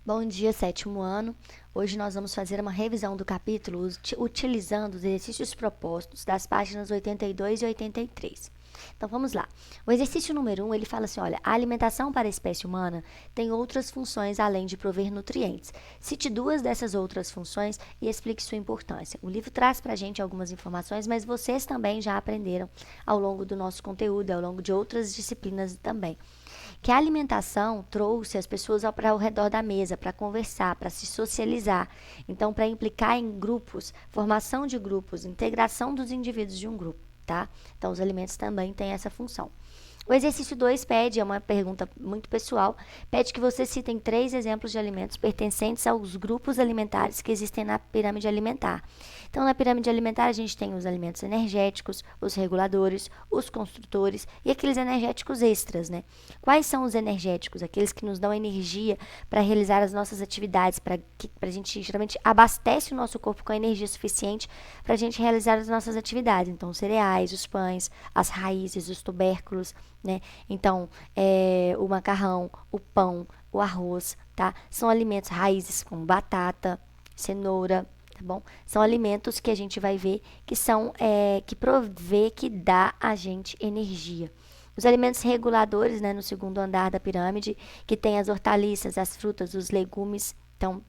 Bom dia, sétimo ano. Hoje nós vamos fazer uma revisão do capítulo utilizando os exercícios propostos das páginas 82 e 83. Então vamos lá. O exercício número 1, ele fala assim, olha, a alimentação para a espécie humana tem outras funções além de prover nutrientes. Cite duas dessas outras funções e explique sua importância. O livro traz para a gente algumas informações, mas vocês também já aprenderam ao longo do nosso conteúdo, ao longo de outras disciplinas também, que a alimentação trouxe as pessoas para ao redor da mesa, para conversar, para se socializar. Então, para implicar em grupos, formação de grupos, integração dos indivíduos de um grupo, tá? Então, os alimentos também têm essa função. O exercício 2 pede, é uma pergunta muito pessoal, pede que você citem 3 exemplos de alimentos pertencentes aos grupos alimentares que existem na pirâmide alimentar. Então, na pirâmide alimentar, a gente tem os alimentos energéticos, os reguladores, os construtores e aqueles energéticos extras, né? Quais são os energéticos? Aqueles que nos dão energia para realizar as nossas atividades, para a gente geralmente abastece o nosso corpo com a energia suficiente para a gente realizar as nossas atividades. Então, os cereais, os pães, as raízes, os tubérculos, né? Então, o macarrão, o pão, o arroz, tá? São alimentos raízes como batata, cenoura, tá bom? São alimentos que a gente vai ver que são, que provê, que dá a gente energia. Os alimentos reguladores, né, no segundo andar da pirâmide, que tem as hortaliças, as frutas, os legumes, então,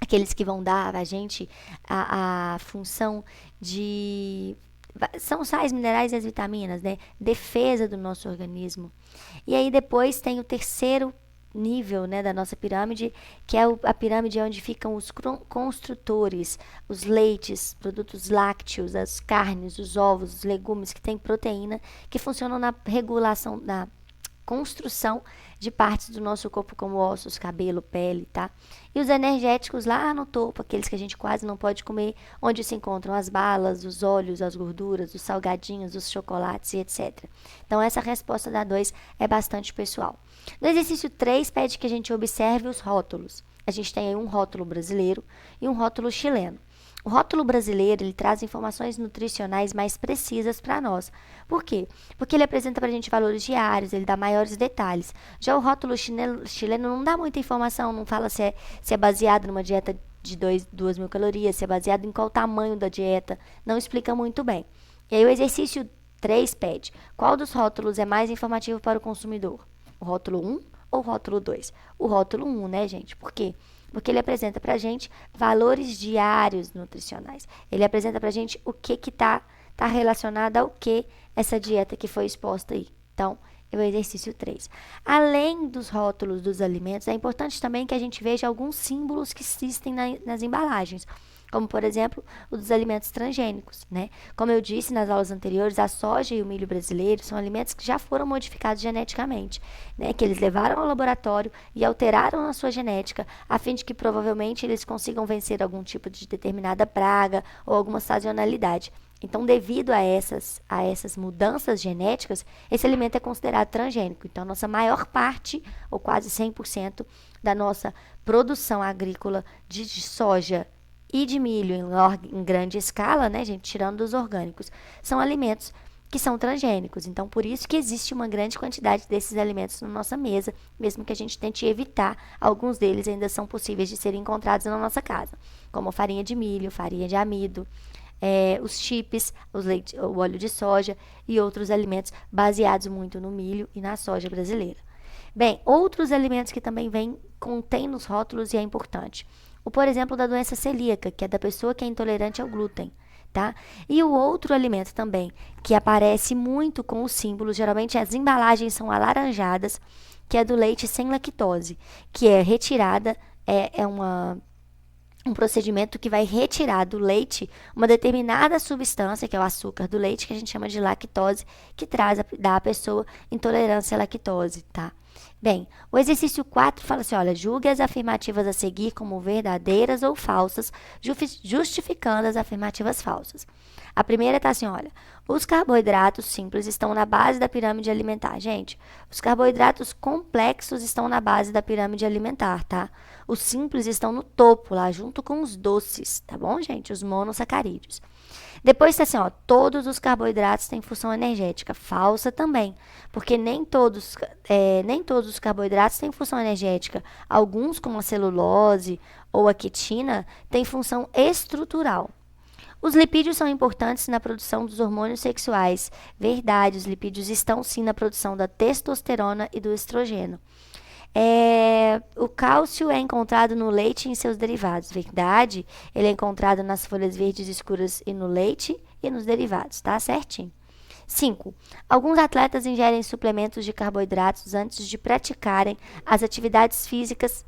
aqueles que vão dar a gente a função de são sais minerais e as vitaminas, né? Defesa do nosso organismo. E aí depois tem o terceiro nível, né, da nossa pirâmide, que é a pirâmide onde ficam os construtores, os leites, produtos lácteos, as carnes, os ovos, os legumes que têm proteína, que funcionam na regulação, na construção de partes do nosso corpo, como ossos, cabelo, pele, tá? E os energéticos lá no topo, aqueles que a gente quase não pode comer, onde se encontram as balas, os óleos, as gorduras, os salgadinhos, os chocolates e etc. Então, essa resposta da 2 é bastante pessoal. No exercício 3, pede que a gente observe os rótulos. A gente tem aí um rótulo brasileiro e um rótulo chileno. O rótulo brasileiro, ele traz informações nutricionais mais precisas para nós. Por quê? Porque ele apresenta para a gente valores diários, ele dá maiores detalhes. Já o rótulo chileno não dá muita informação, não fala se é baseado numa dieta de 2.000 calorias, se é baseado em qual tamanho da dieta, não explica muito bem. E aí o exercício 3 pede, qual dos rótulos é mais informativo para o consumidor? O rótulo 1 ou o rótulo 2? O rótulo 1, né, gente? Por quê? Porque ele apresenta para a gente valores diários nutricionais. Ele apresenta para a gente o que está relacionado ao que essa dieta que foi exposta aí. Então, é o exercício 3. Além dos rótulos dos alimentos, é importante também que a gente veja alguns símbolos que existem nas embalagens, como, por exemplo, o dos alimentos transgênicos, né? Como eu disse nas aulas anteriores, a soja e o milho brasileiro são alimentos que já foram modificados geneticamente, né? Que eles levaram ao laboratório e alteraram a sua genética, a fim de que provavelmente eles consigam vencer algum tipo de determinada praga ou alguma sazonalidade. Então, devido a essas mudanças genéticas, esse alimento é considerado transgênico. Então, a nossa maior parte, ou quase 100% da nossa produção agrícola de soja e de milho em grande escala, né, gente, tirando os orgânicos, são alimentos que são transgênicos. Então, por isso que existe uma grande quantidade desses alimentos na nossa mesa, mesmo que a gente tente evitar, alguns deles ainda são possíveis de serem encontrados na nossa casa, como farinha de milho, farinha de amido, os chips, o óleo de soja e outros alimentos baseados muito no milho e na soja brasileira. Bem, outros alimentos que também contém nos rótulos e é importante. O, por exemplo, da doença celíaca, que é da pessoa que é intolerante ao glúten, tá? E o outro alimento também, que aparece muito com os símbolos, geralmente as embalagens são alaranjadas, que é do leite sem lactose, que é retirada, um procedimento que vai retirar do leite uma determinada substância, que é o açúcar do leite, que a gente chama de lactose, que dá à pessoa intolerância à lactose, tá? Bem, o exercício 4 fala assim, olha, julgue as afirmativas a seguir como verdadeiras ou falsas, justificando as afirmativas falsas. A primeira está assim, olha, os carboidratos simples estão na base da pirâmide alimentar. Gente, os carboidratos complexos estão na base da pirâmide alimentar, tá? Os simples estão no topo, lá junto com os doces, tá bom, gente? Os monossacarídeos. Depois está assim, ó, todos os carboidratos têm função energética. Falsa também, porque nem todos os carboidratos têm função energética. Alguns, como a celulose ou a quitina, têm função estrutural. Os lipídios são importantes na produção dos hormônios sexuais. Verdade, os lipídios estão sim na produção da testosterona e do estrogênio. O cálcio é encontrado no leite e em seus derivados. Verdade, ele é encontrado nas folhas verdes escuras e no leite e nos derivados, tá certinho? 5. Alguns atletas ingerem suplementos de carboidratos antes de praticarem as atividades físicas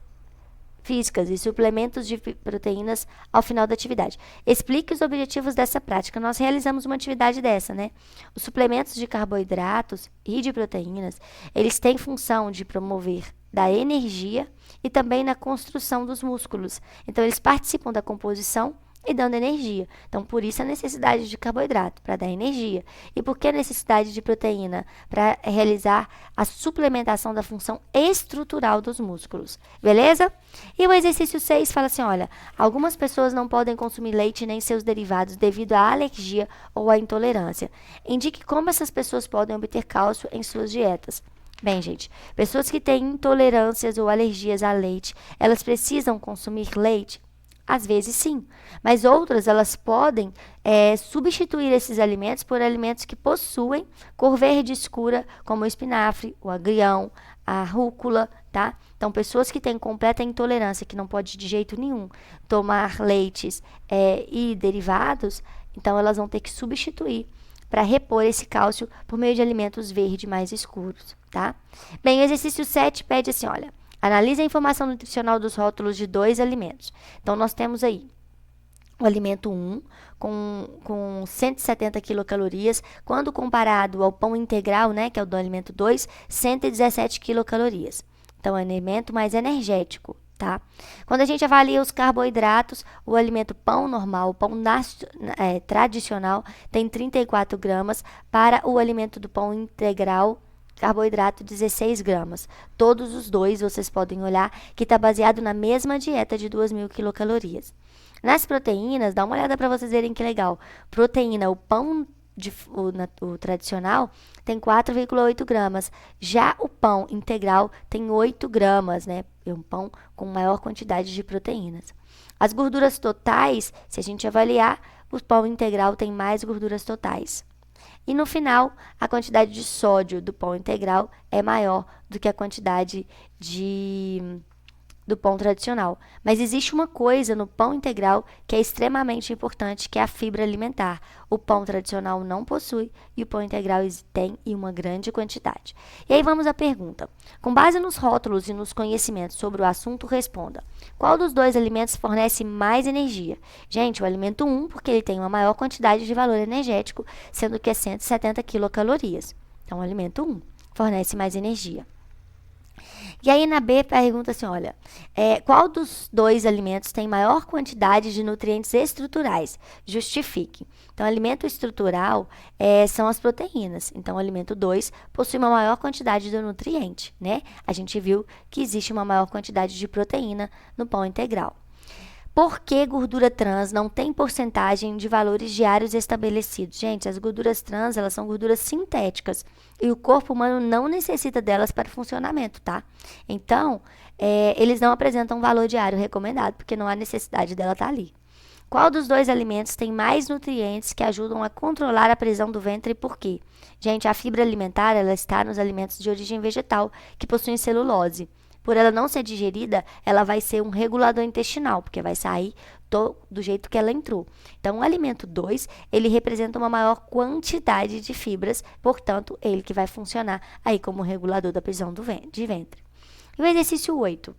e suplementos de proteínas ao final da atividade. Explique os objetivos dessa prática. Nós realizamos uma atividade dessa, né? Os suplementos de carboidratos e de proteínas, eles têm função de promover da energia e também na construção dos músculos. Então, eles participam da composição e dando energia. Então, por isso a necessidade de carboidrato, para dar energia. E por que a necessidade de proteína? Para realizar a suplementação da função estrutural dos músculos. Beleza? E o exercício 6 fala assim, olha, algumas pessoas não podem consumir leite nem seus derivados devido à alergia ou à intolerância. Indique como essas pessoas podem obter cálcio em suas dietas. Bem, gente, pessoas que têm intolerâncias ou alergias a leite, elas precisam consumir leite? Às vezes sim, mas outras elas podem substituir esses alimentos por alimentos que possuem cor verde escura, como o espinafre, o agrião, a rúcula, tá? Então, pessoas que têm completa intolerância, que não pode de jeito nenhum tomar leites e derivados, então elas vão ter que substituir para repor esse cálcio por meio de alimentos verdes mais escuros, tá? Bem, o exercício 7 pede assim, olha, analise a informação nutricional dos rótulos de 2 alimentos. Então, nós temos aí o alimento 1, com 170 quilocalorias, quando comparado ao pão integral, né, que é o do alimento 2, 117 quilocalorias. Então, é um alimento mais energético, tá? Quando a gente avalia os carboidratos, o alimento pão normal, o pão tradicional, tem 34 gramas, para o alimento do pão integral, carboidrato 16 gramas. Todos os dois, vocês podem olhar, que está baseado na mesma dieta de 2.000 quilocalorias. Nas proteínas, dá uma olhada para vocês verem que legal. Proteína, o pão o tradicional tem 4,8 gramas. Já o pão integral tem 8 gramas, né? É um pão com maior quantidade de proteínas. As gorduras totais, se a gente avaliar, o pão integral tem mais gorduras totais. E no final, a quantidade de sódio do pão integral é maior do que a quantidade do pão tradicional. Mas existe uma coisa no pão integral que é extremamente importante, que é a fibra alimentar. O pão tradicional não possui e o pão integral tem em uma grande quantidade. E aí vamos à pergunta. Com base nos rótulos e nos conhecimentos sobre o assunto, responda. Qual dos 2 alimentos fornece mais energia? Gente, o alimento 1, porque ele tem uma maior quantidade de valor energético, sendo que é 170 quilocalorias. Então, o alimento 1 fornece mais energia. E aí na B pergunta assim, olha, qual dos 2 alimentos tem maior quantidade de nutrientes estruturais? Justifique. Então, alimento estrutural são as proteínas. Então, o alimento 2 possui uma maior quantidade de nutriente, né? A gente viu que existe uma maior quantidade de proteína no pão integral. Por que gordura trans não tem porcentagem de valores diários estabelecidos? Gente, as gorduras trans, elas são gorduras sintéticas e o corpo humano não necessita delas para funcionamento, tá? Então, eles não apresentam um valor diário recomendado, porque não há necessidade dela estar ali. Qual dos 2 alimentos tem mais nutrientes que ajudam a controlar a prisão do ventre e por quê? Gente, a fibra alimentar, ela está nos alimentos de origem vegetal, que possuem celulose. Por ela não ser digerida, ela vai ser um regulador intestinal, porque vai sair do jeito que ela entrou. Então, o alimento 2, ele representa uma maior quantidade de fibras, portanto, ele que vai funcionar aí como regulador da prisão de ventre. E o exercício 8.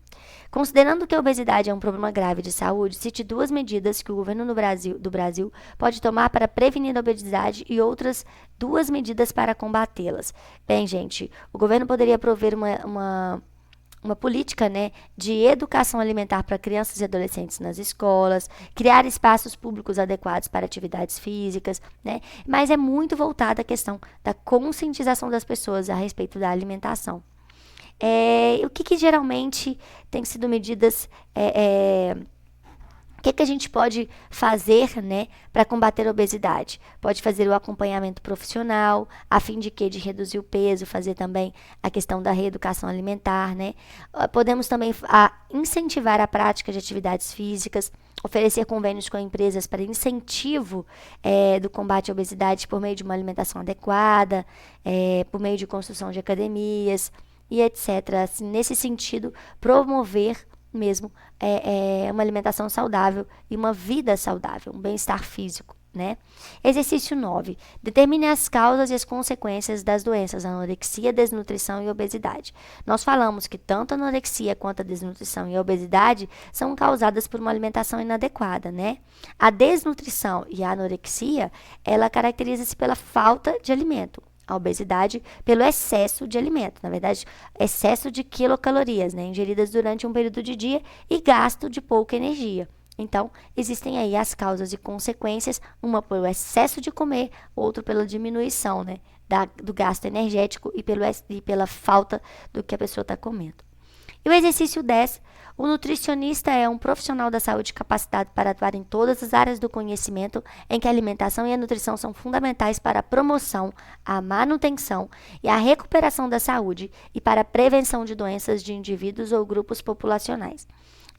Considerando que a obesidade é um problema grave de saúde, cite 2 medidas que o governo do Brasil pode tomar para prevenir a obesidade e outras 2 medidas para combatê-las. Bem, gente, o governo poderia prover uma política, né, de educação alimentar para crianças e adolescentes nas escolas, criar espaços públicos adequados para atividades físicas, né, mas é muito voltada à questão da conscientização das pessoas a respeito da alimentação. O que geralmente tem sido medidas que a gente pode fazer, né, para combater a obesidade? Pode fazer o acompanhamento profissional, a fim de que de reduzir o peso, fazer também a questão da reeducação alimentar, né? Podemos também incentivar a prática de atividades físicas, oferecer convênios com empresas para incentivo do combate à obesidade por meio de uma alimentação adequada, por meio de construção de academias e etc. Assim, nesse sentido, promover mesmo uma alimentação saudável e uma vida saudável, um bem-estar físico, né? Exercício 9. Determine as causas e as consequências das doenças anorexia, desnutrição e obesidade. Nós falamos que tanto a anorexia quanto a desnutrição e a obesidade são causadas por uma alimentação inadequada, né? A desnutrição e a anorexia, ela caracteriza-se pela falta de alimento. A obesidade pelo excesso de alimento, na verdade, excesso de quilocalorias, né, ingeridas durante um período de dia e gasto de pouca energia. Então, existem aí as causas e consequências, uma pelo excesso de comer, outra pela diminuição, né, do gasto energético e pela falta do que a pessoa está comendo. E o exercício 10, o nutricionista é um profissional da saúde capacitado para atuar em todas as áreas do conhecimento em que a alimentação e a nutrição são fundamentais para a promoção, a manutenção e a recuperação da saúde e para a prevenção de doenças de indivíduos ou grupos populacionais.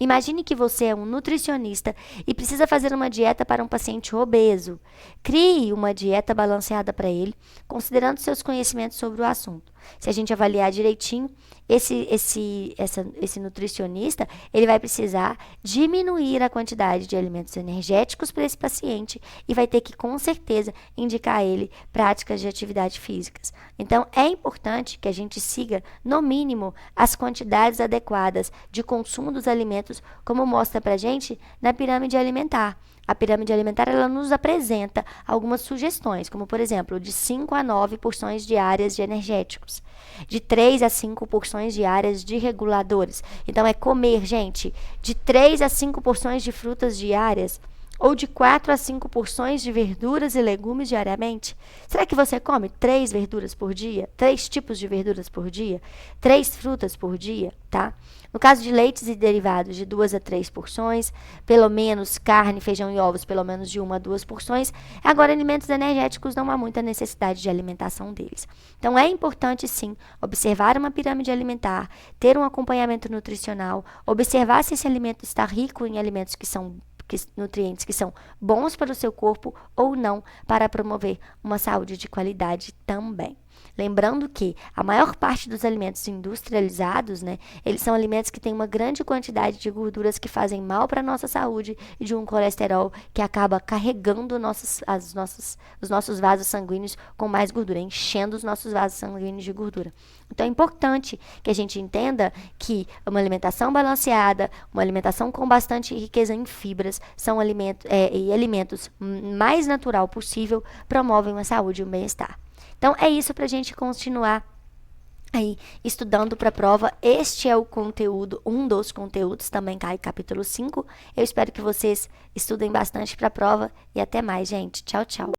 Imagine que você é um nutricionista e precisa fazer uma dieta para um paciente obeso. Crie uma dieta balanceada para ele, considerando seus conhecimentos sobre o assunto. Se a gente avaliar direitinho, esse nutricionista, ele vai precisar diminuir a quantidade de alimentos energéticos para esse paciente e vai ter que, com certeza, indicar a ele práticas de atividade físicas. Então, é importante que a gente siga, no mínimo, as quantidades adequadas de consumo dos alimentos, como mostra para a gente na pirâmide alimentar. A pirâmide alimentar, ela nos apresenta algumas sugestões, como, por exemplo, de 5 a 9 porções diárias de energéticos, de 3 a 5 porções diárias de reguladores. Então, é comer, gente, de 3 a 5 porções de frutas diárias, ou de 4 a 5 porções de verduras e legumes diariamente? Será que você come 3 verduras por dia? 3 tipos de verduras por dia? 3 frutas por dia, tá? No caso de leites e derivados, de 2 a 3 porções, pelo menos carne, feijão e ovos, pelo menos de 1 a 2 porções. Agora, alimentos energéticos, não há muita necessidade de alimentação deles. Então, é importante, sim, observar uma pirâmide alimentar, ter um acompanhamento nutricional, observar se esse alimento está rico em alimentos nutrientes que são bons para o seu corpo ou não, para promover uma saúde de qualidade também. Lembrando que a maior parte dos alimentos industrializados, né, eles são alimentos que têm uma grande quantidade de gorduras que fazem mal para a nossa saúde e de um colesterol que acaba carregando os nossos vasos sanguíneos com mais gordura, enchendo os nossos vasos sanguíneos de gordura. Então, é importante que a gente entenda que uma alimentação balanceada, uma alimentação com bastante riqueza em fibras, são alimentos mais natural possível, promovem uma saúde e um bem-estar. Então, é isso para a gente continuar aí estudando para a prova. Este é o conteúdo, um dos conteúdos, também cai capítulo 5. Eu espero que vocês estudem bastante para a prova e até mais, gente. Tchau, tchau.